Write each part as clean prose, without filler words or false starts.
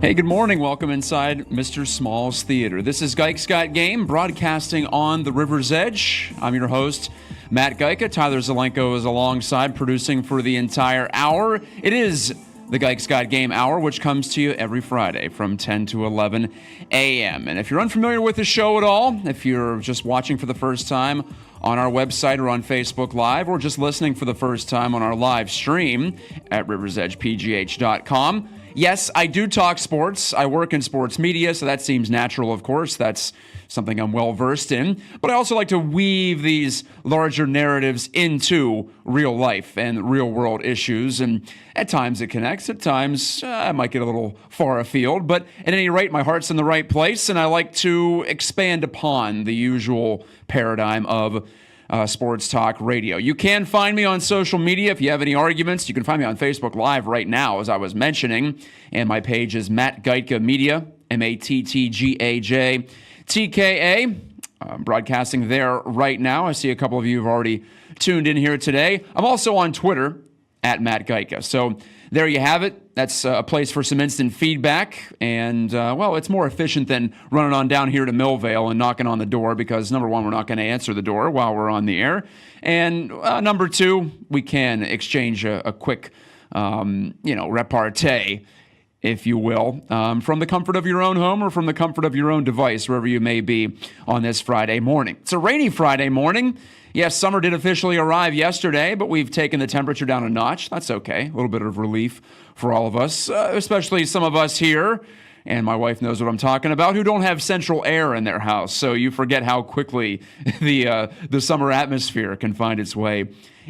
Hey, good morning. Welcome inside Mr. Small's Theater. This is Gike's Got Game, broadcasting on the River's Edge. I'm your host, Matt Geica. Tyler Zelenko is alongside, producing for the entire hour. It is the Gike's Got Game Hour, which comes to you every Friday from 10 to 11 a.m. And if you're unfamiliar with the show at all, if you're just watching for the first time on our website or on Facebook Live, or just listening for the first time on our live stream at riversedgepgh.com, yes, I do talk sports. I work in sports media, so that seems natural, of course. That's something I'm well-versed in. But I also like to weave these larger narratives into real life and real-world issues. And at times it connects. At times I might get a little far afield. But at any rate, my heart's in the right place, and I like to expand upon the usual paradigm of sports talk radio. You can find me on social media if you have any arguments. You can find me on Facebook Live right now, as I was mentioning. And my page is Matt Geica Media, MattGajTKA. I'm broadcasting there right now. I see a couple of you have already tuned in here today. I'm also on Twitter at Matt Geica. So there you have it. That's a place for some instant feedback. And, well, it's more efficient than running on down here to Millvale and knocking on the door because, number one, we're not going to answer the door while we're on the air. And number two, we can exchange a quick, repartee, if you will, from the comfort of your own home or from the comfort of your own device, wherever you may be on this Friday morning. It's a rainy Friday morning. Yes, summer did officially arrive yesterday, but we've taken the temperature down a notch. That's okay. A little bit of relief for all of us, especially some of us here, and my wife knows what I'm talking about, who don't have central air in their house. So you forget how quickly the summer atmosphere can find its way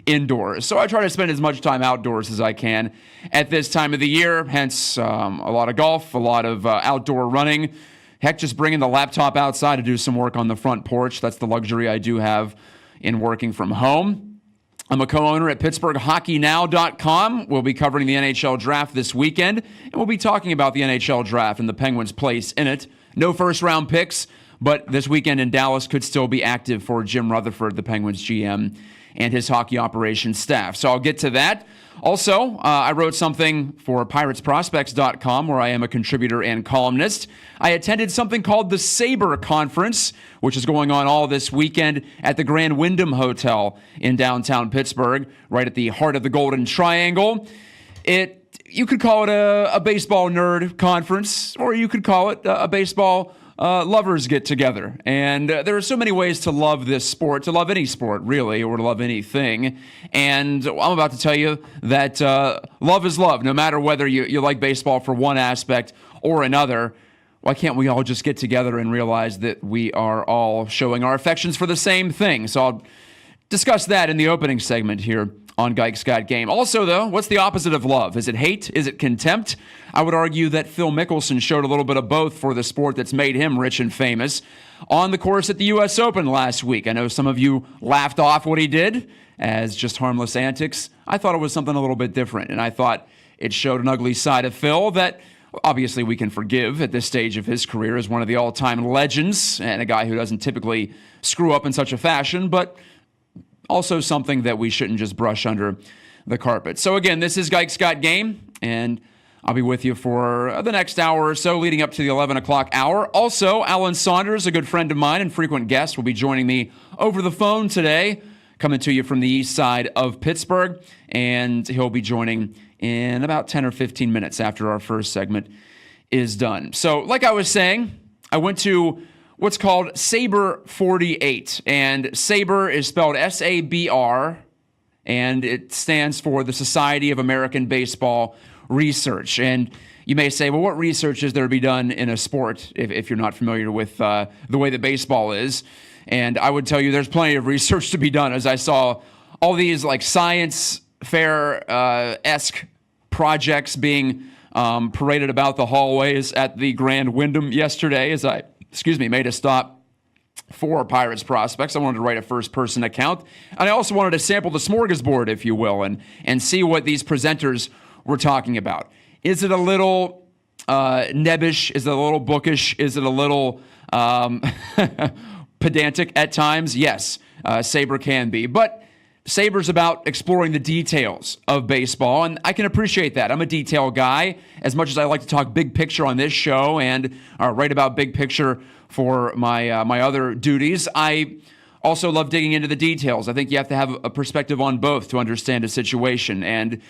indoors. So I try to spend as much time outdoors as I can at this time of the year, hence a lot of golf, a lot of outdoor running. Heck, just bringing the laptop outside to do some work on the front porch. That's the luxury I do have in working from home. I'm a co-owner at PittsburghHockeyNow.com. We'll be covering the NHL draft this weekend, and we'll be talking about the NHL draft and the Penguins' place in it. No first-round picks, but this weekend in Dallas could still be active for Jim Rutherford, the Penguins GM, and his hockey operations staff. So I'll get to that. Also, I wrote something for PiratesProspects.com, where I am a contributor and columnist. I attended something called the Sabre Conference, which is going on all this weekend at the Grand Wyndham Hotel in downtown Pittsburgh, right at the heart of the Golden Triangle. You could call it a baseball nerd conference, or you could call it a baseball lovers get together. And there are so many ways to love this sport, to love any sport, really, or to love anything. And I'm about to tell you that love is love, no matter whether you like baseball for one aspect or another. Why can't we all just get together and realize that we are all showing our affections for the same thing? So I'll discuss that in the opening segment here on Gike's Got Game. Also, though, what's the opposite of love? Is it hate? Is it contempt? I would argue that Phil Mickelson showed a little bit of both for the sport that's made him rich and famous on the course at the U.S. Open last week. I know some of you laughed off what he did as just harmless antics. I thought it was something a little bit different, and I thought it showed an ugly side of Phil that obviously we can forgive at this stage of his career as one of the all-time legends and a guy who doesn't typically screw up in such a fashion, but also something that we shouldn't just brush under the carpet. So again, this is Gike's Got Game, and I'll be with you for the next hour or so leading up to the 11 o'clock hour. Also, Alan Saunders, a good friend of mine and frequent guest, will be joining me over the phone today, coming to you from the east side of Pittsburgh, and he'll be joining in about 10 or 15 minutes after our first segment is done. So like I was saying, I went to what's called Sabre 48, and Sabre is spelled S-A-B-R, and it stands for the Society of American Baseball Research. And you may say, well, what research is there to be done in a sport if you're not familiar with the way that baseball is? And I would tell you there's plenty of research to be done, as I saw all these like science fair-esque projects being paraded about the hallways at the Grand Wyndham yesterday as I made a stop for Pirates Prospects. I wanted to write a first-person account. And I also wanted to sample the smorgasbord, if you will, and see what these presenters were talking about. Is it a little nebbish? Is it a little bookish? Is it a little pedantic at times? Yes, Sabre can be. But Saber's about exploring the details of baseball, and I can appreciate that. I'm a detail guy. As much as I like to talk big picture on this show and write about big picture for my other duties, I also love digging into the details. I think you have to have a perspective on both to understand a situation. And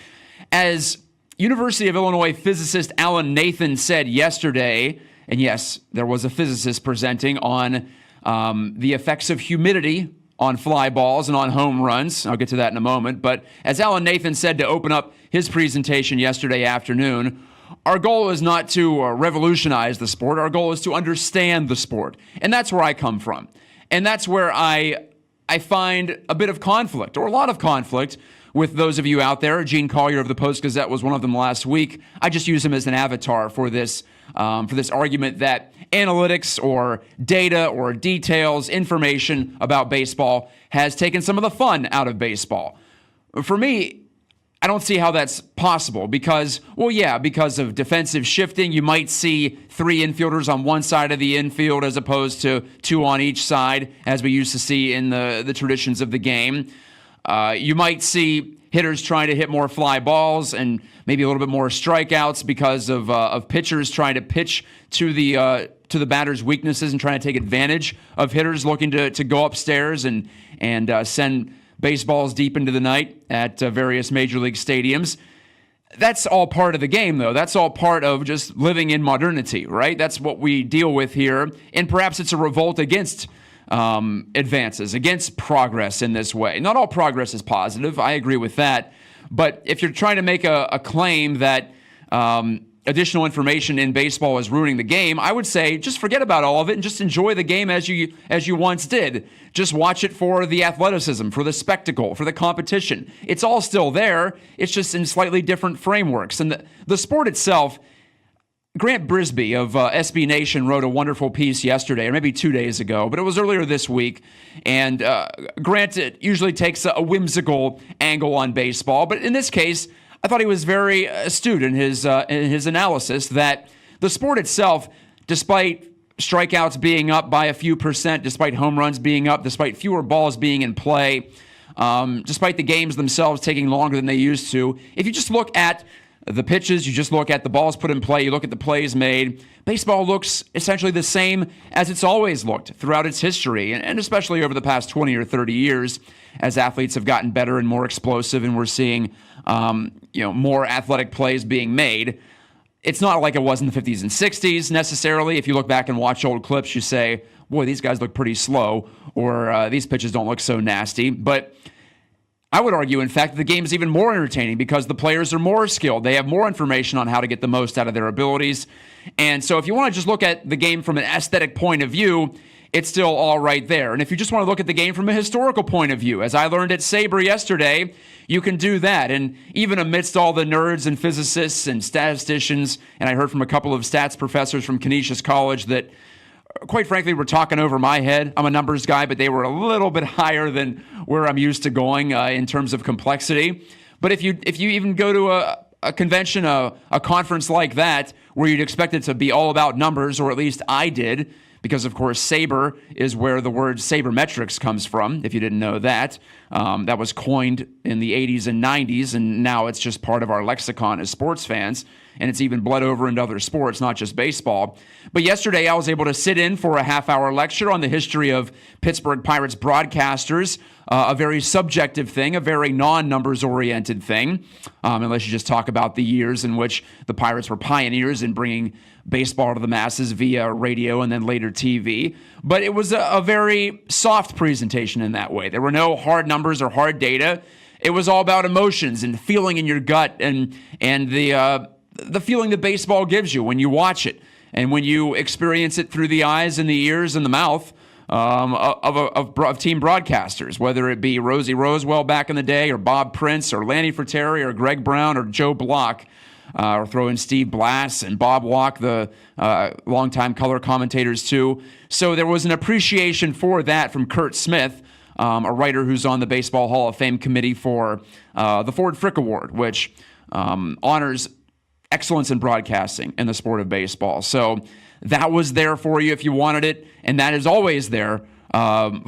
as University of Illinois physicist Alan Nathan said yesterday, and yes, there was a physicist presenting on the effects of humidity on fly balls and on home runs. I'll get to that in a moment. But as Alan Nathan said to open up his presentation yesterday afternoon, our goal is not to revolutionize the sport. Our goal is to understand the sport. And that's where I come from. And that's where I find a bit of conflict, or a lot of conflict, with those of you out there. Gene Collier of the Post-Gazette was one of them last week. I just use him as an avatar for this argument that analytics or data or details, information about baseball has taken some of the fun out of baseball. For me, I don't see how that's possible because of defensive shifting. You might see 3 infielders on one side of the infield as opposed to 2 on each side, as we used to see in the traditions of the game. You might see hitters trying to hit more fly balls and maybe a little bit more strikeouts because of pitchers trying to pitch to the batter's weaknesses and trying to take advantage of hitters looking to go upstairs and send baseballs deep into the night at various major league stadiums. That's all part of the game, though. That's all part of just living in modernity, right? That's what we deal with here. And perhaps it's a revolt against advances, against progress in this way. Not all progress is positive. I agree with that. But if you're trying to make a claim that additional information in baseball is ruining the game, I would say just forget about all of it and just enjoy the game as you once did. Just watch it for the athleticism, for the spectacle, for the competition. It's all still there. It's just in slightly different frameworks. And the sport itself, Grant Brisbee of SB Nation wrote a wonderful piece yesterday, or maybe 2 days ago, but it was earlier this week. And Grant usually takes a whimsical angle on baseball, but in this case, I thought he was very astute in his analysis that the sport itself, despite strikeouts being up by a few percent, despite home runs being up, despite fewer balls being in play, despite the games themselves taking longer than they used to, if you just look at the pitches, you just look at the balls put in play, you look at the plays made, baseball looks essentially the same as it's always looked throughout its history, and especially over the past 20 or 30 years as athletes have gotten better and more explosive and we're seeing more athletic plays being made. It's not like it was in the 50s and 60s necessarily. If you look back and watch old clips, you say, boy, these guys look pretty slow, or these pitches don't look so nasty. But I would argue, in fact, that the game is even more entertaining because the players are more skilled. They have more information on how to get the most out of their abilities. And so if you want to just look at the game from an aesthetic point of view, it's still all right there. And if you just want to look at the game from a historical point of view, as I learned at Sabre yesterday, you can do that. And even amidst all the nerds and physicists and statisticians, and I heard from a couple of stats professors from Canisius College that, quite frankly, were talking over my head. I'm a numbers guy, but they were a little bit higher than where I'm used to going in terms of complexity. But if you even go to a convention, a conference like that, where you'd expect it to be all about numbers, or at least I did, because, of course, Sabre is where the word sabermetrics comes from, if you didn't know that. That was coined in the 80s and 90s, and now it's just part of our lexicon as sports fans, and it's even bled over into other sports, not just baseball. But yesterday, I was able to sit in for a half-hour lecture on the history of Pittsburgh Pirates broadcasters, a very subjective thing, a very non-numbers-oriented thing, unless you just talk about the years in which the Pirates were pioneers in bringing baseball to the masses via radio and then later TV. But it was a very soft presentation in that way. There were no hard numbers or hard data. It was all about emotions and feeling in your gut and the feeling that baseball gives you when you watch it and when you experience it through the eyes and the ears and the mouth of team broadcasters, whether it be Rosie Rosewell back in the day or Bob Prince or Lanny Fratteri or Greg Brown or Joe Block. Or throw in Steve Blass and Bob Walk, the longtime color commentators too. So there was an appreciation for that from Kurt Smith, a writer who's on the Baseball Hall of Fame committee for the Ford Frick Award, which honors excellence in broadcasting in the sport of baseball. So that was there for you if you wanted it, and that is always there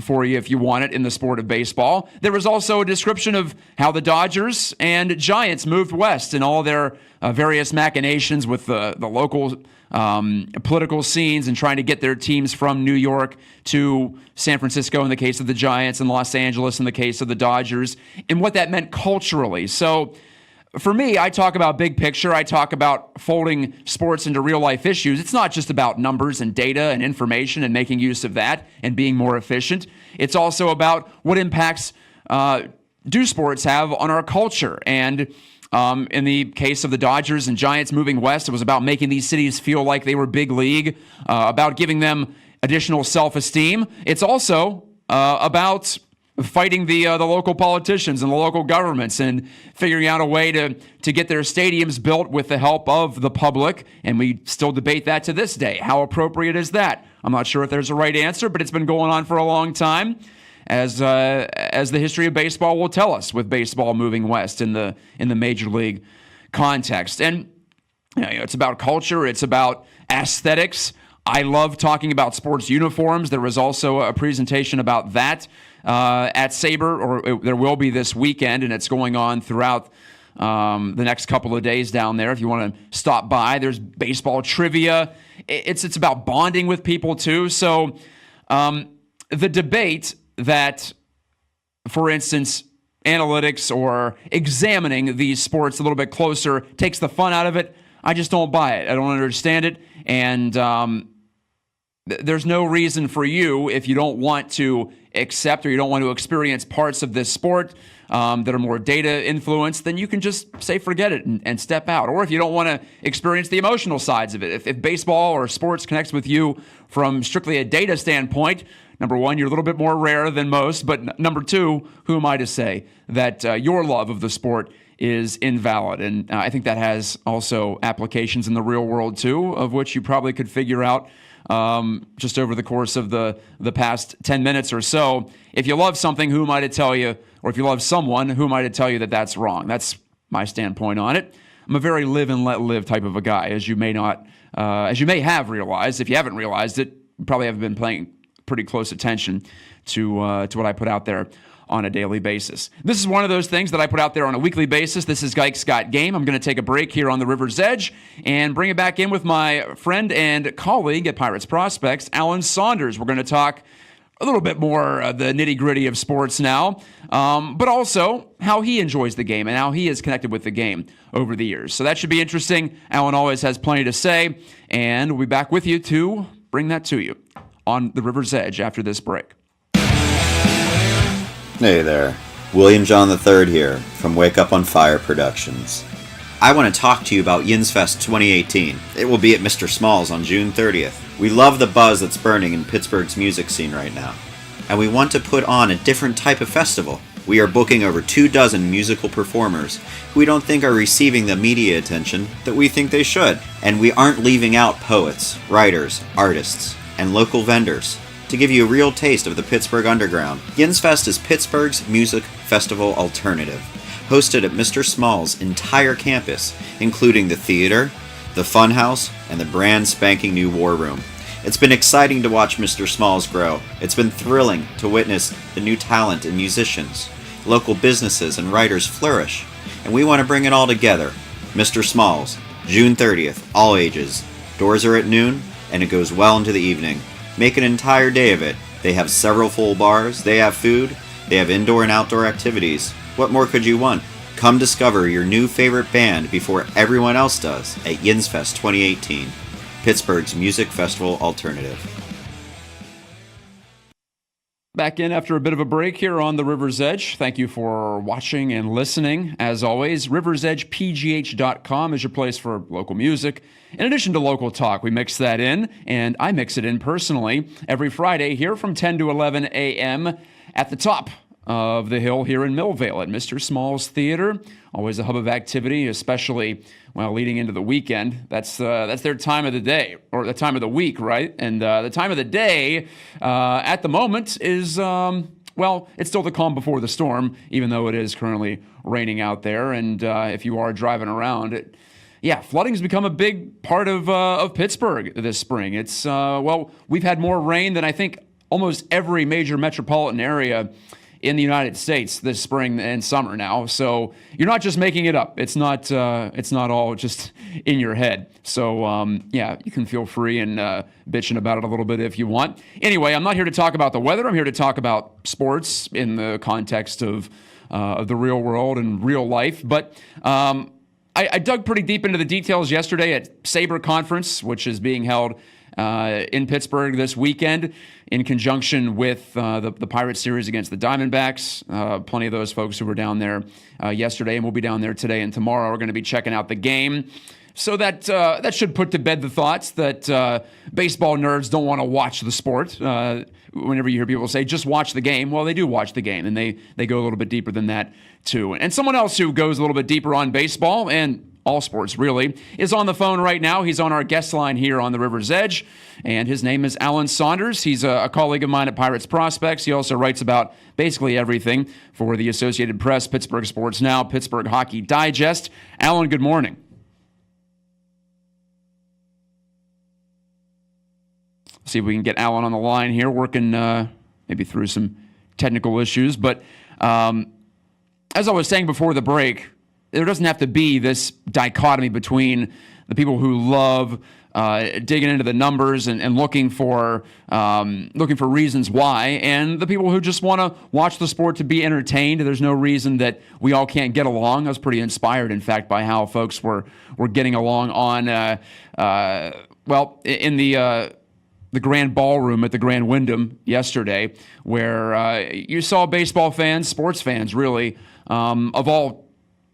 for you if you want it in the sport of baseball. There was also a description of how the Dodgers and Giants moved west and all their various machinations with the local political scenes and trying to get their teams from New York to San Francisco in the case of the Giants and Los Angeles in the case of the Dodgers, and what that meant culturally. So for me, I talk about big picture. I talk about folding sports into real life issues. It's not just about numbers and data and information and making use of that and being more efficient. It's also about what impacts do sports have on our culture. And in the case of the Dodgers and Giants moving west, it was about making these cities feel like they were big league, about giving them additional self-esteem. It's also about fighting the local politicians and the local governments and figuring out a way to get their stadiums built with the help of the public. And we still debate that to this day. How appropriate is that? I'm not sure if there's a right answer, but it's been going on for a long time, as the history of baseball will tell us, with baseball moving west in the major league context. And it's about culture. It's about aesthetics. I love talking about sports uniforms. There was also a presentation about that at Sabre, or there will be this weekend, and it's going on throughout the next couple of days down there. If you want to stop by, there's baseball trivia. It's about bonding with people too. So the debate that, for instance, analytics or examining these sports a little bit closer takes the fun out of it, I just don't buy it. I don't understand it. And there's no reason for you, if you don't want to accept or you don't want to experience parts of this sport that are more data influenced, then you can just say forget it and step out. Or if you don't want to experience the emotional sides of it, if baseball or sports connects with you from strictly a data standpoint, number one, you're a little bit more rare than most, but number two, who am I to say that your love of the sport is invalid? And I think that has also applications in the real world too, of which you probably could figure out just over the course of the past 10 minutes or so. If you love something, who am I to tell you, or if you love someone, who am I to tell you that that's wrong? That's my standpoint on it. I'm a very live and let live type of a guy, as you may have realized. If you haven't realized it, you probably haven't been paying pretty close attention to what I put out there on a daily basis. This is one of those things that I put out there on a weekly basis. This is Gike's Got Game. I'm going to take a break here on the River's Edge and bring it back in with my friend and colleague at Pirates Prospects, Alan Saunders. We're going to talk a little bit more the nitty-gritty of sports now, but also how he enjoys the game and how he is connected with the game over the years. So that should be interesting. Alan always has plenty to say, and we'll be back with you to bring that to you on the River's Edge after this break. Hey there, William John III here from Wake Up on Fire Productions. I want to talk to you about Yins Fest 2018. It will be at Mr. Small's on June 30th. We love the buzz that's burning in Pittsburgh's music scene right now, and we want to put on a different type of festival. We are booking over 24 musical performers who we don't think are receiving the media attention that we think they should, and we aren't leaving out poets, writers, artists, and local vendors to give you a real taste of the Pittsburgh Underground. Yins Fest is Pittsburgh's music festival alternative, hosted at Mr. Small's entire campus, including the theater, the funhouse, and the brand spanking new war room. It's been exciting to watch Mr. Small's grow. It's been thrilling to witness the new talent in musicians, local businesses, and writers flourish, and we want to bring it all together. Mr. Small's, June 30th, all ages. Doors are at noon, and it goes well into the evening. Make an entire day of it. They have several full bars, they have food, they have indoor and outdoor activities. What more could you want? Come discover your new favorite band before everyone else does at Yins Fest 2018, Pittsburgh's music festival alternative. Back in after a bit of a break here on the River's Edge. Thank you for watching and listening. As always, riversedgepgh.com is your place for local music. In addition to local talk, we mix that in, and I mix it in personally every Friday here from 10 to 11 a.m. at the top of the hill here in Millvale at Mr. Small's Theater. Always a hub of activity, especially, well, leading into the weekend. That's their time of the day, or the time of the week, right? And the time of the day at the moment is, well, it's still the calm before the storm, even though it is currently raining out there. And if you are driving around, flooding's become a big part of Pittsburgh this spring. It's, well, we've had more rain than I think almost every major metropolitan area in the United States this spring and summer now. So you're not just making it up. It's not all just in your head. So yeah, you can feel free and bitching about it a little bit if you want. Anyway, I'm not here to talk about the weather. I'm here to talk about sports in the context of the real world and real life. But I dug pretty deep into the details yesterday at Sabre Conference, which is being held in Pittsburgh this weekend in conjunction with the Pirates series against the Diamondbacks. Plenty of those folks who were down there yesterday and will be down there today and tomorrow are going to be checking out the game. So that should put to bed the thoughts that baseball nerds don't want to watch the sport. Whenever you hear people say, just watch the game, well, they do watch the game, and they go a little bit deeper than that, too. And someone else who goes a little bit deeper on baseball, and all sports, really, is on the phone right now. He's on our guest line here on the River's Edge, and his name is Alan Saunders. He's a colleague of mine at Pirates Prospects. He also writes about basically everything for the Associated Press, Pittsburgh Sports Now, Pittsburgh Hockey Digest. Alan, good morning. See if we can get Alan on the line here, working maybe through some technical issues. But as I was saying before the break, there doesn't have to be this dichotomy between the people who love digging into the numbers and looking for reasons why, and the people who just want to watch the sport to be entertained. There's no reason that we all can't get along. I was pretty inspired, in fact, by how folks were getting along on in the Grand Ballroom at the Grand Wyndham yesterday, where you saw baseball fans, sports fans, really, of all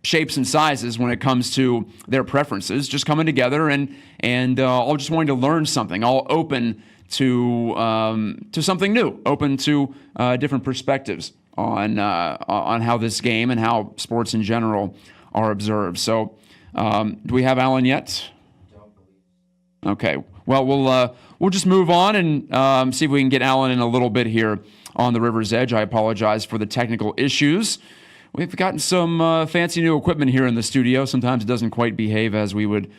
shapes and sizes when it comes to their preferences, just coming together and all just wanting to learn something, all open to something new, open to different perspectives on how this game and how sports in general are observed. So, do we have Alan yet? Okay. Well, we'll just move on and see if we can get Alan in a little bit here on the River's Edge. I apologize for the technical issues. We've gotten some fancy new equipment here in the studio. Sometimes it doesn't quite behave as we would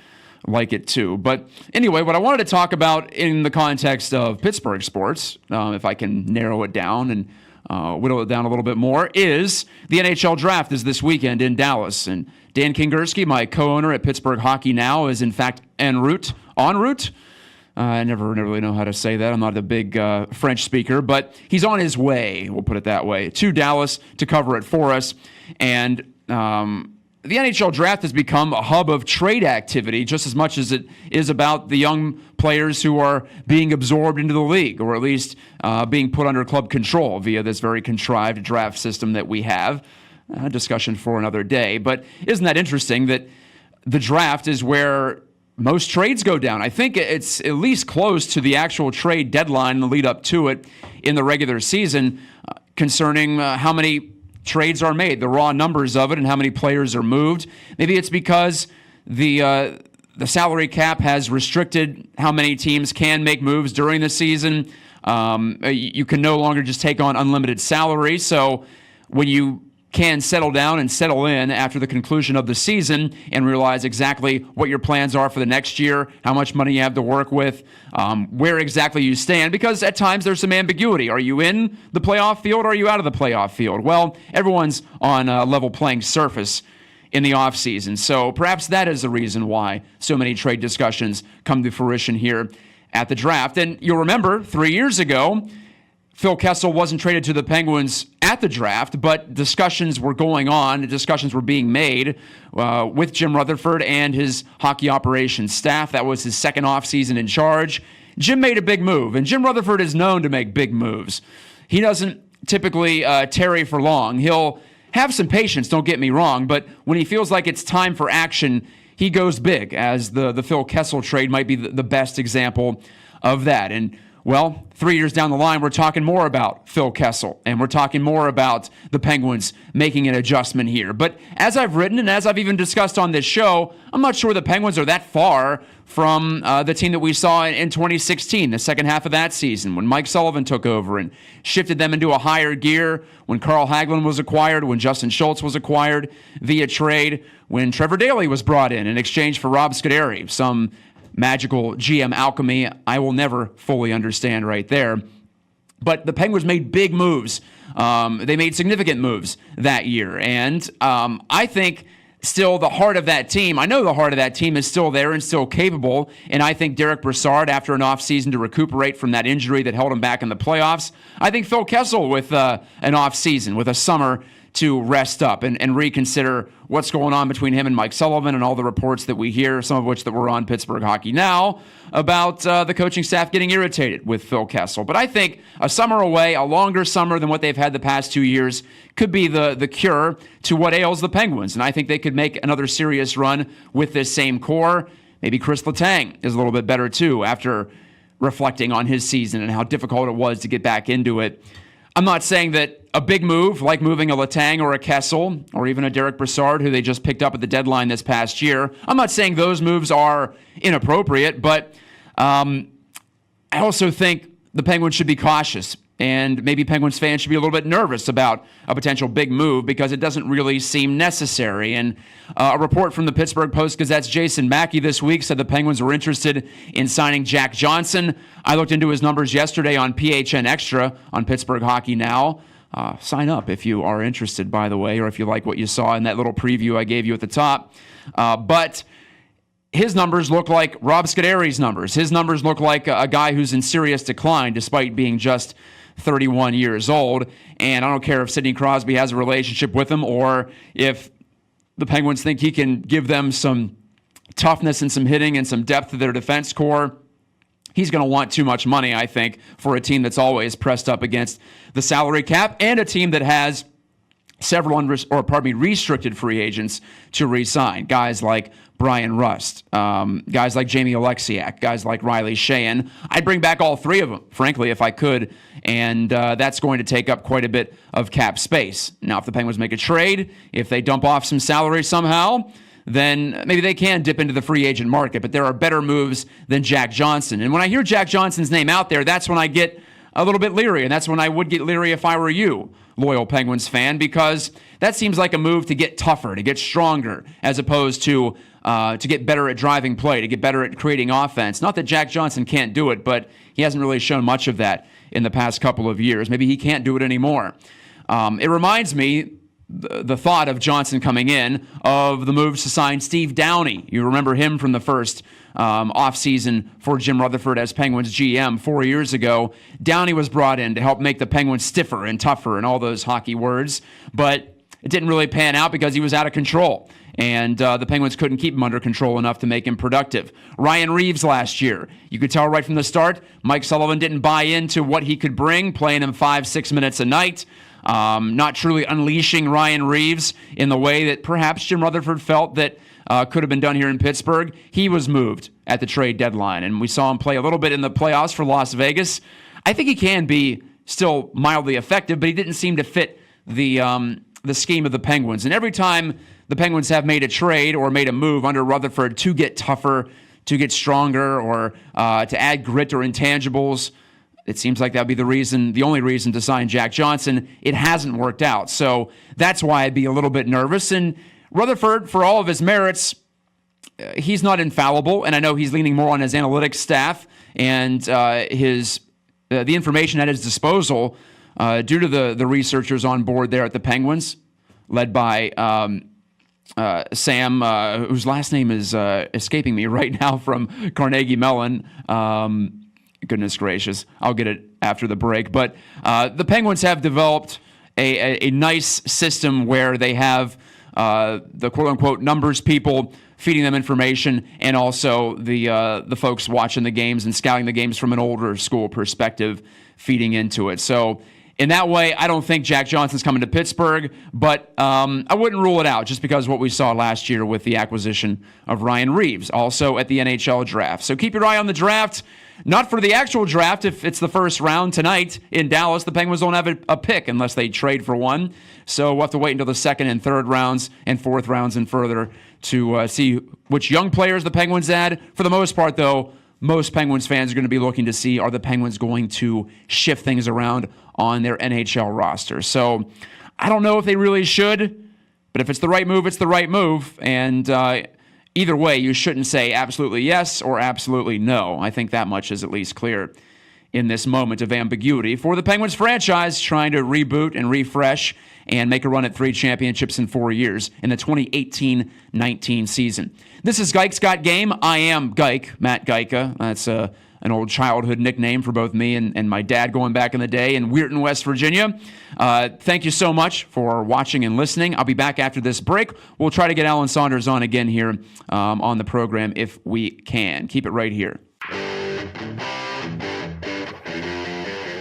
like it to. But anyway, what I wanted to talk about in the context of Pittsburgh sports, if I can narrow it down and whittle it down a little bit more, is the NHL draft is this weekend in Dallas. And Dan Kingerski, my co-owner at Pittsburgh Hockey Now, is in fact en route. I never really know how to say that. I'm not a big French speaker, but he's on his way, we'll put it that way, to Dallas to cover it for us. And the NHL draft has become a hub of trade activity just as much as it is about the young players who are being absorbed into the league, or at least being put under club control via this very contrived draft system that we have. A discussion for another day. But isn't that interesting that the draft is where most trades go down? I think it's at least close to the actual trade deadline and the lead up to it in the regular season concerning how many trades are made, the raw numbers of it, and how many players are moved. Maybe it's because the salary cap has restricted how many teams can make moves during the season. You can no longer just take on unlimited salary. So when you can settle down and settle in after the conclusion of the season and realize exactly what your plans are for the next year, how much money you have to work with, where exactly you stand, because at times there's some ambiguity. Are you in the playoff field or are you out of the playoff field? Well, everyone's on a level playing surface in the offseason, so perhaps that is the reason why so many trade discussions come to fruition here at the draft. And you'll remember 3 years ago, Phil Kessel wasn't traded to the Penguins at the draft, but discussions were going on. Discussions were being made with Jim Rutherford and his hockey operations staff. That was his second offseason in charge. Jim made a big move, and Jim Rutherford is known to make big moves. He doesn't typically tarry for long. He'll have some patience, don't get me wrong, but when he feels like it's time for action, he goes big, as the Phil Kessel trade might be the best example of that. And well, 3 years down the line, we're talking more about Phil Kessel, and we're talking more about the Penguins making an adjustment here. But as I've written, and as I've even discussed on this show, I'm not sure the Penguins are that far from the team that we saw in 2016, the second half of that season, when Mike Sullivan took over and shifted them into a higher gear, when Carl Hagelin was acquired, when Justin Schultz was acquired via trade, when Trevor Daley was brought in exchange for Rob Scuderi, some magical GM alchemy I will never fully understand right there. But the Penguins made big moves. They made significant moves that year. And I think still the heart of that team, I know the heart of that team is still there and still capable. And I think Derek Brassard, after an offseason to recuperate from that injury that held him back in the playoffs, I think Phil Kessel with an offseason, with a summer to rest up and reconsider what's going on between him and Mike Sullivan and all the reports that we hear, some of which that were on Pittsburgh Hockey Now, about the coaching staff getting irritated with Phil Kessel. But I think a summer away, a longer summer than what they've had the past 2 years, could be the cure to what ails the Penguins. And I think they could make another serious run with this same core. Maybe Chris Letang is a little bit better too after reflecting on his season and how difficult it was to get back into it. I'm not saying that a big move like moving a Letang or a Kessel or even a Derek Brassard, who they just picked up at the deadline this past year, I'm not saying those moves are inappropriate, but I also think the Penguins should be cautious, and maybe Penguins fans should be a little bit nervous about a potential big move because it doesn't really seem necessary. And a report from the Pittsburgh Post-Gazette's Jason Mackey this week said the Penguins were interested in signing Jack Johnson. I looked into his numbers yesterday on PHN Extra on Pittsburgh Hockey Now. Sign up if you are interested, by the way, or if you like what you saw in that little preview I gave you at the top. But his numbers look like Rob Scuderi's numbers. His numbers look like a guy who's in serious decline despite being just 31 years old. And I don't care if Sidney Crosby has a relationship with him or if the Penguins think he can give them some toughness and some hitting and some depth to their defense core. He's going to want too much money, I think, for a team that's always pressed up against the salary cap and a team that has several restricted free agents to re-sign. Guys like Brian Rust, guys like Jamie Oleksiak, guys like Riley Sheahan. I'd bring back all three of them, frankly, if I could, and that's going to take up quite a bit of cap space. Now, if the Penguins make a trade, if they dump off some salary somehow, then maybe they can dip into the free agent market, but there are better moves than Jack Johnson. And when I hear Jack Johnson's name out there, that's when I get a little bit leery, and that's when I would get leery if I were you, loyal Penguins fan, because that seems like a move to get tougher, to get stronger, as opposed to get better at driving play, to get better at creating offense. Not that Jack Johnson can't do it, but he hasn't really shown much of that in the past couple of years. Maybe he can't do it anymore. It reminds me, the thought of Johnson coming in, of the moves to sign Steve Downey. You remember him from the first offseason for Jim Rutherford as Penguins GM 4 years ago. Downey was brought in to help make the Penguins stiffer and tougher and all those hockey words, but it didn't really pan out because he was out of control, and the Penguins couldn't keep him under control enough to make him productive. Ryan Reeves last year, you could tell right from the start, Mike Sullivan didn't buy into what he could bring, playing him 5-6 minutes a night. Not truly unleashing Ryan Reeves in the way that perhaps Jim Rutherford felt that could have been done here in Pittsburgh. He was moved at the trade deadline, and we saw him play a little bit in the playoffs for Las Vegas. I think he can be still mildly effective, but he didn't seem to fit the scheme of the Penguins. And every time the Penguins have made a trade or made a move under Rutherford to get tougher, to get stronger, or to add grit or intangibles, it seems like that would be the only reason to sign Jack Johnson. It hasn't worked out. So that's why I'd be a little bit nervous. And Rutherford, for all of his merits, he's not infallible. And I know he's leaning more on his analytics staff and the information at his disposal due to the researchers on board there at the Penguins, led by Sam, whose last name is escaping me right now, from Carnegie Mellon. Goodness gracious, I'll get it after the break. But the Penguins have developed a nice system where they have the quote-unquote numbers people feeding them information, and also the folks watching the games and scouting the games from an older school perspective feeding into it. So in that way, I don't think Jack Johnson's coming to Pittsburgh, but I wouldn't rule it out just because of what we saw last year with the acquisition of Ryan Reeves, also at the NHL draft. So keep your eye on the draft. Not for the actual draft. If it's the first round tonight in Dallas, the Penguins don't have a pick unless they trade for one. So we'll have to wait until the second and third rounds and fourth rounds and further to see which young players the Penguins add. For the most part, though, most Penguins fans are going to be looking to see, are the Penguins going to shift things around on their NHL roster? So I don't know if they really should, but if it's the right move, it's the right move. And either way, you shouldn't say absolutely yes or absolutely no. I think that much is at least clear in this moment of ambiguity for the Penguins franchise, trying to reboot and refresh and make a run at 3 championships in 4 years in the 2018-19 season. This is Gike's Got Game. I am Gike, Matt Geica. That's an old childhood nickname for both me and my dad going back in the day in Weirton, West Virginia. Thank you so much for watching and listening. I'll be back after this break. We'll try to get Alan Saunders on again here on the program if we can. Keep it right here.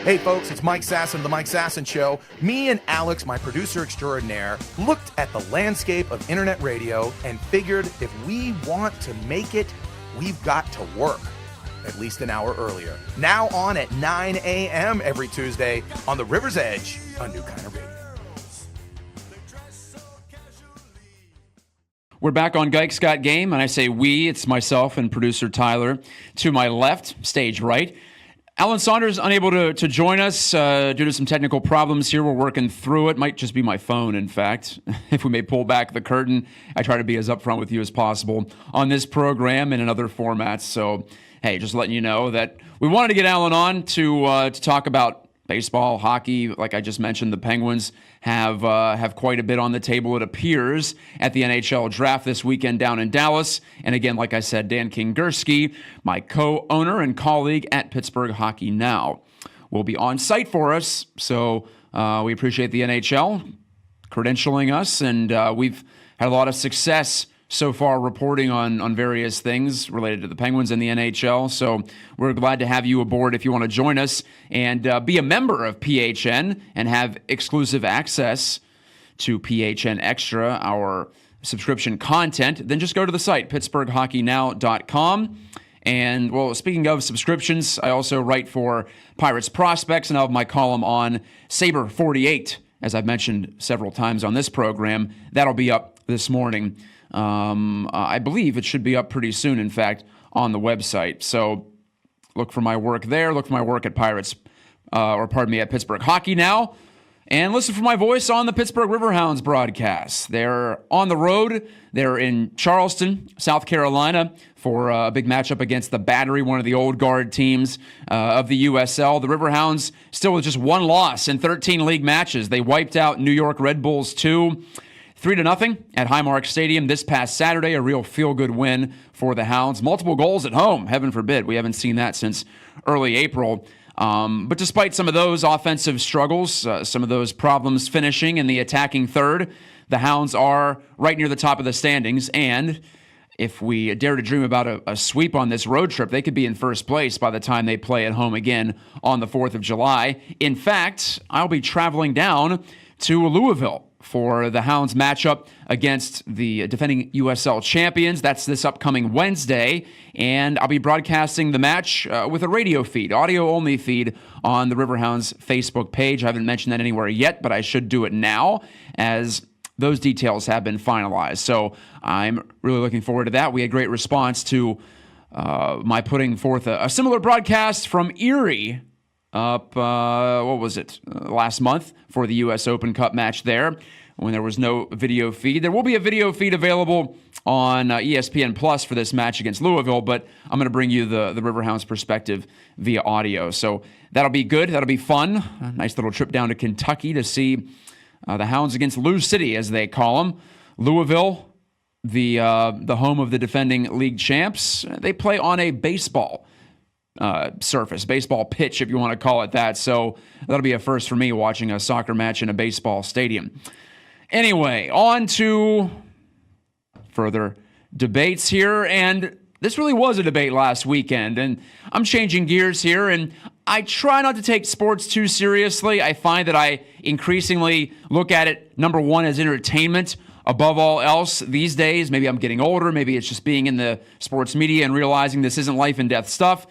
Hey folks, it's Mike Sasson of The Mike Sasson Show. Me and Alex, my producer extraordinaire, looked at the landscape of internet radio and figured if we want to make it, we've got to work at least an hour earlier. Now on at 9 a.m. every Tuesday on the River's Edge, a new kind of radio. We're back on Gike's Got Game, and I say we, it's myself and producer Tyler. To my left, stage right, Alan Saunders unable to join us due to some technical problems here. We're working through it. Might just be my phone, in fact. If we may pull back the curtain, I try to be as upfront with you as possible on this program and in other formats. So, hey, just letting you know that we wanted to get Alan on to talk about baseball, hockey. Like I just mentioned, the Penguins have quite a bit on the table, it appears, at the NHL draft this weekend down in Dallas. And again, like I said, Dan Kingerski, my co-owner and colleague at Pittsburgh Hockey Now, will be on site for us. So we appreciate the NHL credentialing us, and we've had a lot of success so far reporting on various things related to the Penguins and the NHL. So we're glad to have you aboard if you want to join us and be a member of PHN and have exclusive access to PHN Extra, our subscription content. Then just go to the site, pittsburghhockeynow.com. And, well, speaking of subscriptions, I also write for Pirates Prospects, and I'll have my column on Sabre 48, as I've mentioned several times on this program. That'll be up this morning. I believe it should be up pretty soon, in fact, on the website. So look for my work there. Look for my work at at Pittsburgh Hockey Now. And listen for my voice on the Pittsburgh Riverhounds broadcast. They're on the road. They're in Charleston, South Carolina, for a big matchup against the Battery, one of the old guard teams of the USL. The Riverhounds still with just one loss in 13 league matches. They wiped out New York Red Bulls 2. 3-0 at Highmark Stadium this past Saturday, a real feel-good win for the Hounds. Multiple goals at home, heaven forbid. We haven't seen that since early April. But despite some of those offensive struggles, some of those problems finishing in the attacking third, the Hounds are right near the top of the standings. And if we dare to dream about a sweep on this road trip, they could be in first place by the time they play at home again on the 4th of July. In fact, I'll be traveling down to Louisville for the Hounds matchup against the defending USL champions. That's this upcoming Wednesday, and I'll be broadcasting the match with a radio feed, audio-only feed on the Riverhounds Facebook page. I haven't mentioned that anywhere yet, but I should do it now as those details have been finalized. So I'm really looking forward to that. We had great response to my putting forth a similar broadcast from Erie up, last month for the U.S. Open Cup match there when there was no video feed. There will be a video feed available on ESPN Plus for this match against Louisville, but I'm going to bring you the Riverhounds perspective via audio. So that'll be good. That'll be fun. A nice little trip down to Kentucky to see the Hounds against Lou City, as they call them. Louisville, the home of the defending league champs. They play on a baseball surface, baseball pitch, if you want to call it that. So that'll be a first for me, watching a soccer match in a baseball stadium. Anyway, on to further debates here. And this really was a debate last weekend. And I'm changing gears here, and I try not to take sports too seriously. I find that I increasingly look at it, number one, as entertainment above all else these days. Maybe I'm getting older. Maybe it's just being in the sports media and realizing this isn't life and death stuff.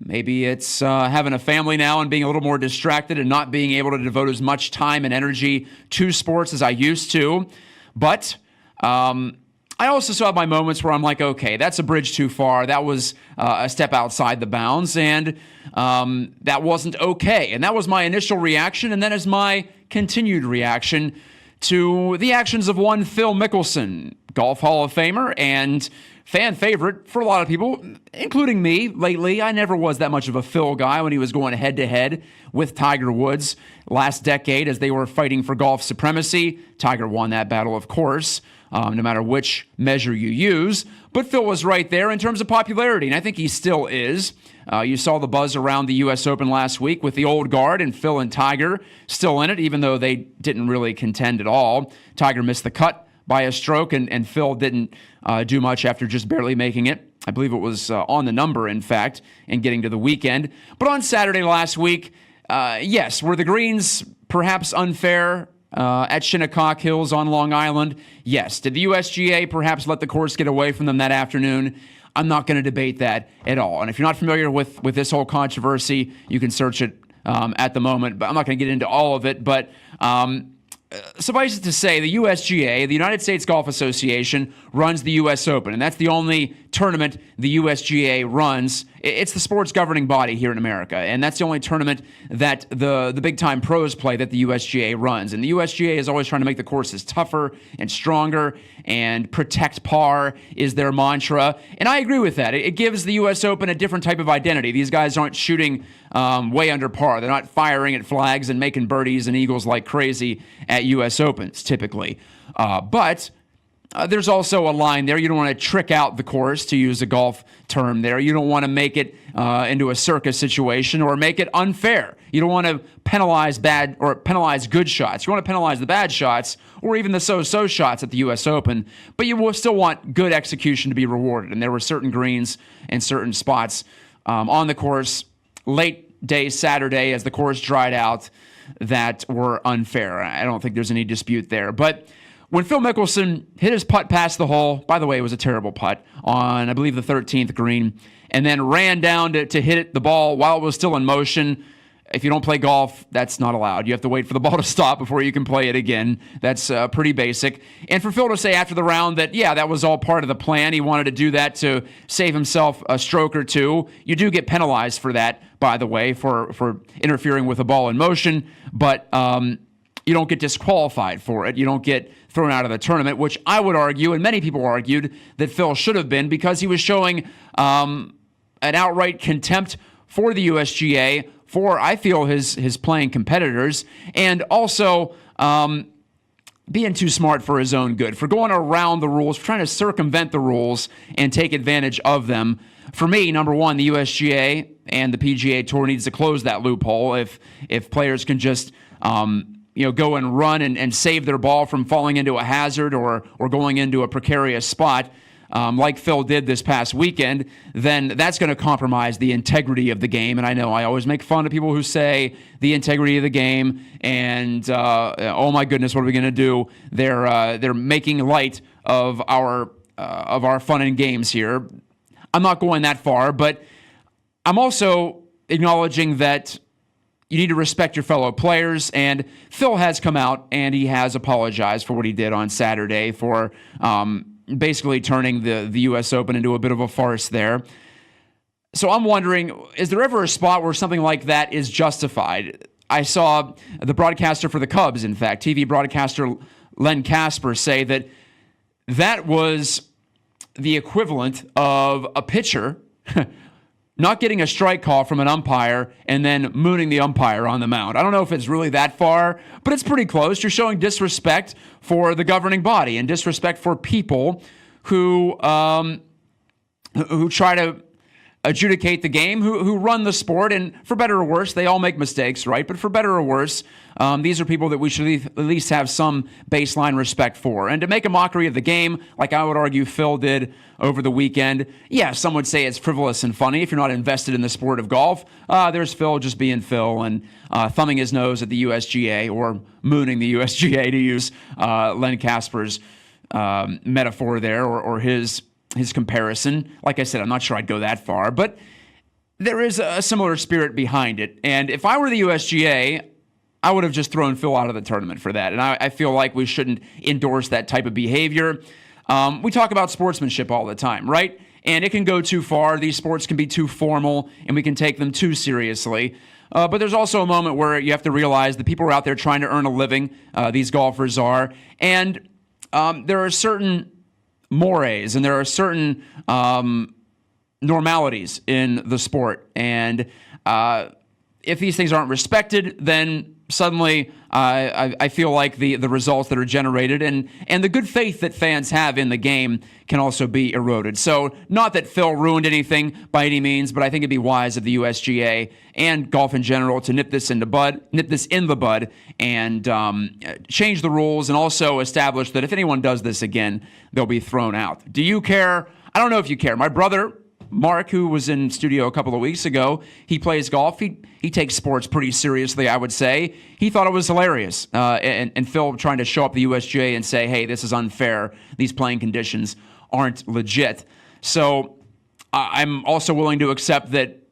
Maybe it's having a family now and being a little more distracted and not being able to devote as much time and energy to sports as I used to. But I also still have my moments where I'm like, okay, that's a bridge too far. That was a step outside the bounds, and that wasn't okay. And that was my initial reaction, and then as my continued reaction to the actions of one Phil Mickelson, Golf Hall of Famer and fan favorite for a lot of people, including me lately. I never was that much of a Phil guy when he was going head-to-head with Tiger Woods last decade as they were fighting for golf supremacy. Tiger won that battle, of course, no matter which measure you use. But Phil was right there in terms of popularity, and I think he still is. You saw the buzz around the U.S. Open last week with the old guard and Phil and Tiger still in it, even though they didn't really contend at all. Tiger missed the cut by a stroke, and Phil didn't do much after just barely making it. I believe it was on the number, in fact, and getting to the weekend. But on Saturday last week, yes, were the greens perhaps unfair at Shinnecock Hills on Long Island? Yes. Did the USGA perhaps let the course get away from them that afternoon? I'm not going to debate that at all. And if you're not familiar with this whole controversy, you can search it at the moment. But I'm not going to get into all of it. But suffice it to say, the USGA, the United States Golf Association, runs the U.S. Open, and that's the only tournament the USGA runs. It's the sports governing body here in America, and that's the only tournament that the big-time pros play that the USGA runs. And the USGA is always trying to make the courses tougher and stronger, and protect par is their mantra. And I agree with that. It gives the U.S. Open a different type of identity. These guys aren't shooting way under par. They're not firing at flags and making birdies and eagles like crazy at U.S. Opens, typically. But there's also a line there. You don't want to trick out the course, to use a golf term there. You don't want to make it into a circus situation or make it unfair. You don't want to penalize good shots. You want to penalize the bad shots or even the so-so shots at the U.S. Open, but you will still want good execution to be rewarded. And there were certain greens and certain spots on the course late day Saturday as the course dried out that were unfair. I don't think there's any dispute there. But when Phil Mickelson hit his putt past the hole, by the way, it was a terrible putt on, I believe, the 13th green, and then ran down to hit the ball while it was still in motion. If you don't play golf, that's not allowed. You have to wait for the ball to stop before you can play it again. That's pretty basic. And for Phil to say after the round that, yeah, that was all part of the plan. He wanted to do that to save himself a stroke or two. You do get penalized for that, by the way, for interfering with a ball in motion, but you don't get disqualified for it. You don't get thrown out of the tournament, which I would argue, and many people argued, that Phil should have been because he was showing an outright contempt for the USGA, for, I feel, his playing competitors, and also being too smart for his own good, for going around the rules, for trying to circumvent the rules and take advantage of them. For me, number one, the USGA and the PGA Tour needs to close that loophole. If players can just go and run and save their ball from falling into a hazard or going into a precarious spot, like Phil did this past weekend, then that's going to compromise the integrity of the game. And I know I always make fun of people who say the integrity of the game and, oh my goodness, what are we going to do? They're making light of our fun and games here. I'm not going that far, but I'm also acknowledging that you need to respect your fellow players, and Phil has come out and he has apologized for what he did on Saturday for basically turning the U.S. Open into a bit of a farce there. So I'm wondering, is there ever a spot where something like that is justified? I saw the broadcaster for the Cubs, in fact, TV broadcaster Len Casper, say that was the equivalent of a pitcher not getting a strike call from an umpire and then mooning the umpire on the mound. I don't know if it's really that far, but it's pretty close. You're showing disrespect for the governing body and disrespect for people who try to adjudicate the game, who run the sport, and for better or worse, they all make mistakes, right? But for better or worse, these are people that we should at least have some baseline respect for. And to make a mockery of the game, like I would argue Phil did over the weekend, yeah, some would say it's frivolous and funny if you're not invested in the sport of golf. There's Phil just being Phil and thumbing his nose at the USGA or mooning the USGA, to use Len Casper's metaphor there, or his comparison. Like I said, I'm not sure I'd go that far, but there is a similar spirit behind it. And if I were the USGA, I would have just thrown Phil out of the tournament for that. And I feel like we shouldn't endorse that type of behavior. We talk about sportsmanship all the time, right? And it can go too far. These sports can be too formal, and we can take them too seriously. But there's also a moment where you have to realize that people are out there trying to earn a living. These golfers are. And there are certain mores and there are certain normalities in the sport. And if these things aren't respected, then suddenly I feel like the results that are generated and the good faith that fans have in the game can also be eroded. So not that Phil ruined anything by any means, but I think it'd be wise of the USGA and golf in general to nip this in the bud and change the rules and also establish that if anyone does this again, they'll be thrown out. Do you care? I don't know if you care. My brother Mark, who was in studio a couple of weeks ago, he plays golf. He takes sports pretty seriously, I would say. He thought it was hilarious. And Phil trying to show up the USGA and say, hey, this is unfair. These playing conditions aren't legit. So I'm also willing to accept that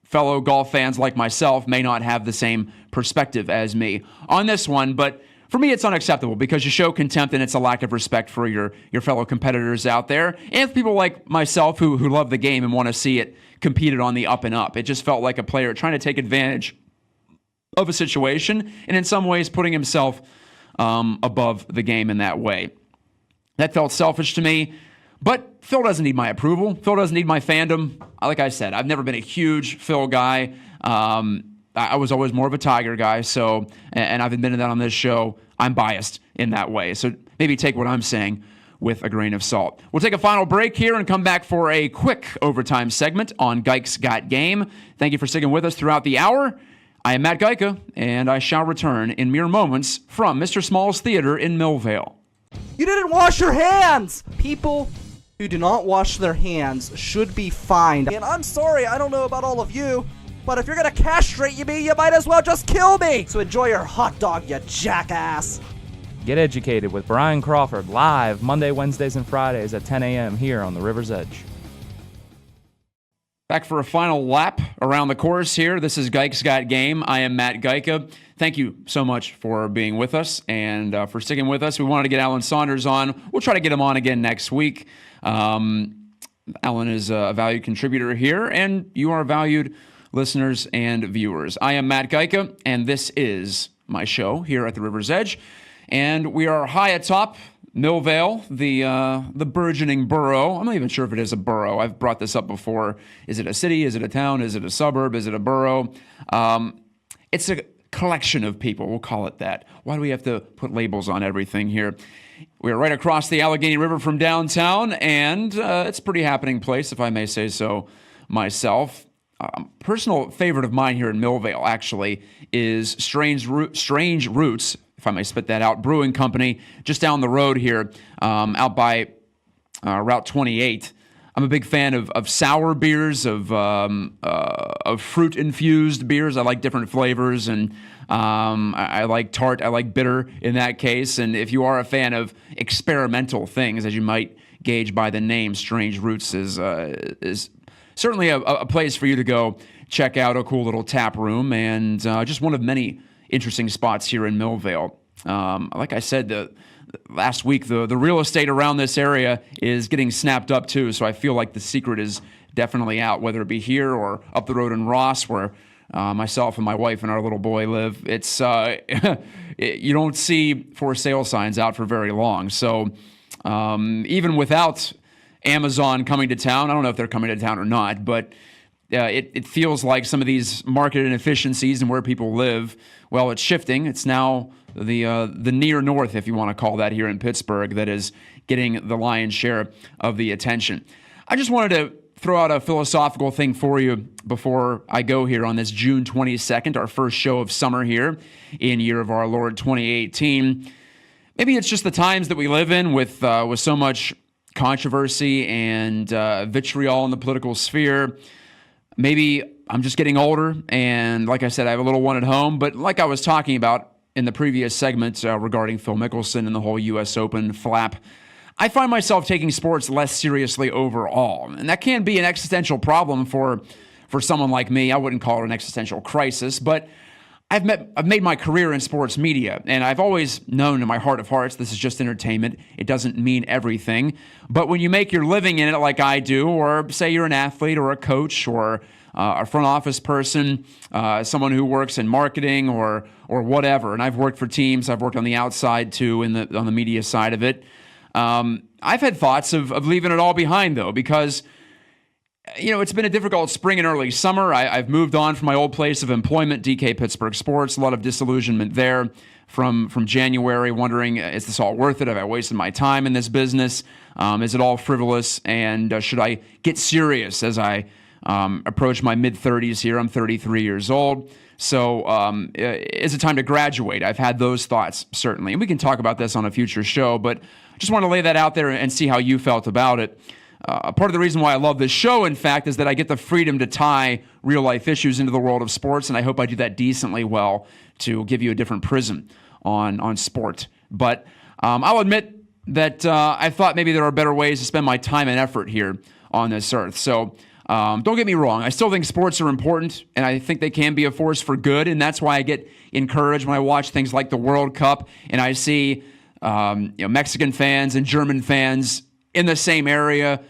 fellow golf fans like myself may not have the same perspective as me on this one, but for me, it's unacceptable because you show contempt and it's a lack of respect for your fellow competitors out there and people like myself who love the game and want to see it competed on the up and up. It just felt like a player trying to take advantage of a situation and in some ways putting himself above the game in that way. That felt selfish to me, but Phil doesn't need my approval. Phil doesn't need my fandom. Like I said, I've never been a huge Phil guy. I was always more of a Tiger guy, so, and I've admitted that on this show, I'm biased in that way. So maybe take what I'm saying with a grain of salt. We'll take a final break here and come back for a quick overtime segment on Geick's Got Game. Thank you for sticking with us throughout the hour. I am Matt Geica, and I shall return in mere moments from Mr. Small's Theater in Millvale. You didn't wash your hands! People who do not wash their hands should be fined. And I'm sorry, I don't know about all of you, but if you're gonna castrate me, you might as well just kill me! So enjoy your hot dog, you jackass! Get educated with Brian Crawford live Monday, Wednesdays, and Fridays at 10 a.m. here on the River's Edge. Back for a final lap around the course here. This is Geick's Got Game. I am Matt Geica. Thank you so much for being with us and for sticking with us. We wanted to get Alan Saunders on. We'll try to get him on again next week. Alan is a valued contributor here, and you are valued listeners and viewers. I am Matt Geica, and this is my show here at the River's Edge. And we are high atop Millvale, the burgeoning borough. I'm not even sure if it is a borough. I've brought this up before. Is it a city? Is it a town? Is it a suburb? Is it a borough? It's a collection of people. We'll call it that. Why do we have to put labels on everything here? We're right across the Allegheny River from downtown, and it's a pretty happening place, if I may say so myself. Personal favorite of mine here in Millvale, actually, is Strange Roots, if I may spit that out, Brewing Company, just down the road here, out by Route 28. I'm a big fan of sour beers, of fruit-infused beers. I like different flavors, and I like tart. I like bitter in that case. And if you are a fan of experimental things, as you might gauge by the name, Strange Roots is certainly a place for you to go check out, a cool little tap room, and just one of many interesting spots here in Millvale. Like I said, last week, the real estate around this area is getting snapped up too, so I feel like the secret is definitely out, whether it be here or up the road in Ross, where myself and my wife and our little boy live. It's you don't see for sale signs out for very long. So even without Amazon coming to town, I don't know if they're coming to town or not, but it feels like some of these market inefficiencies and where people live, well, it's shifting. It's now the near north, if you want to call that, here in Pittsburgh, that is getting the lion's share of the attention. I just wanted to throw out a philosophical thing for you before I go here on this June 22nd, our first show of summer here in year of our Lord 2018. Maybe it's just the times that we live in with so much controversy and vitriol in the political sphere. Maybe I'm just getting older, and like I said, I have a little one at home, but like I was talking about in the previous segment regarding Phil Mickelson and the whole U.S. Open flap, I find myself taking sports less seriously overall, and that can be an existential problem for someone like me. I wouldn't call it an existential crisis, but I've made my career in sports media, and I've always known in my heart of hearts this is just entertainment. It doesn't mean everything. But when you make your living in it like I do, or say you're an athlete or a coach or a front office person, someone who works in marketing or whatever, and I've worked for teams, I've worked on the outside too, on the media side of it. I've had thoughts of leaving it all behind, though, because it's been a difficult spring and early summer. I've moved on from my old place of employment, DK Pittsburgh Sports. A lot of disillusionment there from January, wondering, is this all worth it? Have I wasted my time in this business? Is it all frivolous? And should I get serious as I approach my mid-30s here? I'm 33 years old. So is it time to graduate? I've had those thoughts, certainly. And we can talk about this on a future show, but I just want to lay that out there and see how you felt about it. Part of the reason why I love this show, in fact, is that I get the freedom to tie real-life issues into the world of sports, and I hope I do that decently well to give you a different prism on sport. But I'll admit that I thought maybe there are better ways to spend my time and effort here on this earth. So don't get me wrong. I still think sports are important, and I think they can be a force for good, and that's why I get encouraged when I watch things like the World Cup, and I see Mexican fans and German fans in the same area,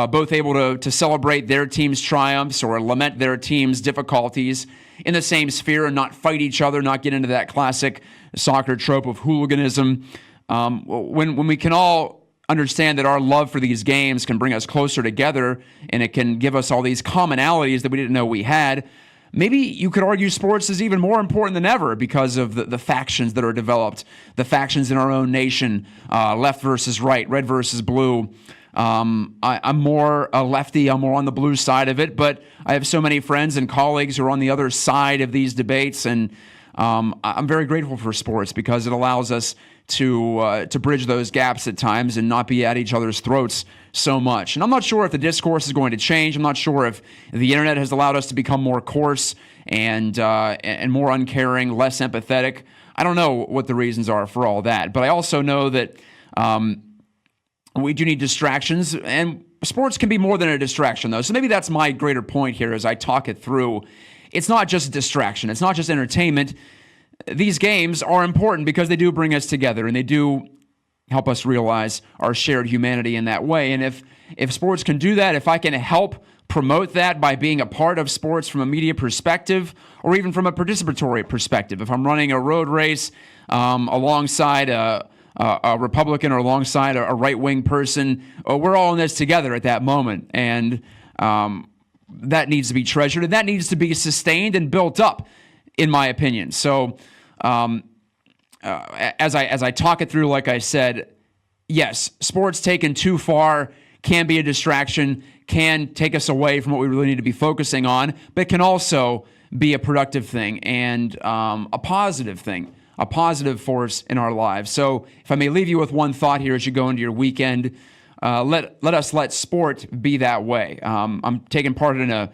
both able to celebrate their team's triumphs or lament their team's difficulties in the same sphere and not fight each other, not get into that classic soccer trope of hooliganism. When we can all understand that our love for these games can bring us closer together and it can give us all these commonalities that we didn't know we had, maybe you could argue sports is even more important than ever because of the factions that are developed, the factions in our own nation, left versus right, red versus blue. I'm more a lefty. I'm more on the blue side of it, but I have so many friends and colleagues who are on the other side of these debates, and I'm very grateful for sports because it allows us to bridge those gaps at times and not be at each other's throats so much. And I'm not sure if the discourse is going to change. I'm not sure if the internet has allowed us to become more coarse and more uncaring, less empathetic. I don't know what the reasons are for all that, but I also know that we do need distractions, and sports can be more than a distraction, though. So maybe that's my greater point here as I talk it through. It's not just a distraction. It's not just entertainment. These games are important because they do bring us together, and they do help us realize our shared humanity in that way. And if sports can do that, if I can help promote that by being a part of sports from a media perspective or even from a participatory perspective, if I'm running a road race alongside a Republican or alongside a right-wing person, we're all in this together at that moment. And that needs to be treasured, and that needs to be sustained and built up, in my opinion. So as I talk it through, like I said, yes, sports taken too far can be a distraction, can take us away from what we really need to be focusing on, but can also be a productive thing and a positive thing, a positive force in our lives. So if I may leave you with one thought here as you go into your weekend, let us let sport be that way. I'm taking part in a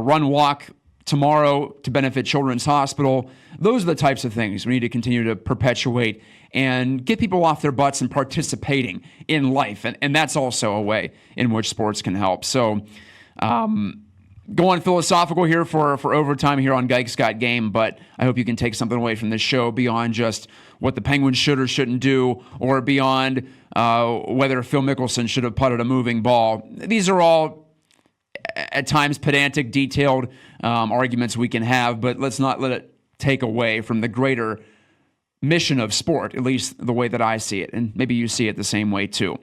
run walk tomorrow to benefit Children's Hospital. Those are the types of things we need to continue to perpetuate and get people off their butts and participating in life. And that's also a way in which sports can help. So going philosophical here for overtime here on Geiks Got Game, but I hope you can take something away from this show beyond just what the Penguins should or shouldn't do, or beyond whether Phil Mickelson should have putted a moving ball. These are all at times pedantic, detailed arguments we can have, but let's not let it take away from the greater mission of sport, at least the way that I see it, and maybe you see it the same way too.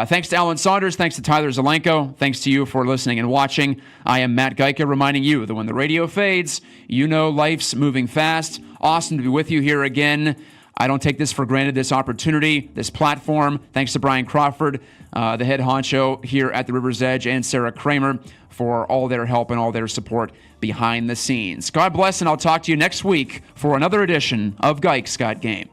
Thanks to Alan Saunders, thanks to Tyler Zelenko, thanks to you for listening and watching. I am Matt Geica reminding you that when the radio fades, you know life's moving fast. Awesome to be with you here again. I don't take this for granted, this opportunity, this platform. Thanks to Brian Crawford, the head honcho here at the River's Edge, and Sarah Kramer for all their help and all their support behind the scenes. God bless, and I'll talk to you next week for another edition of Geiks Got Game.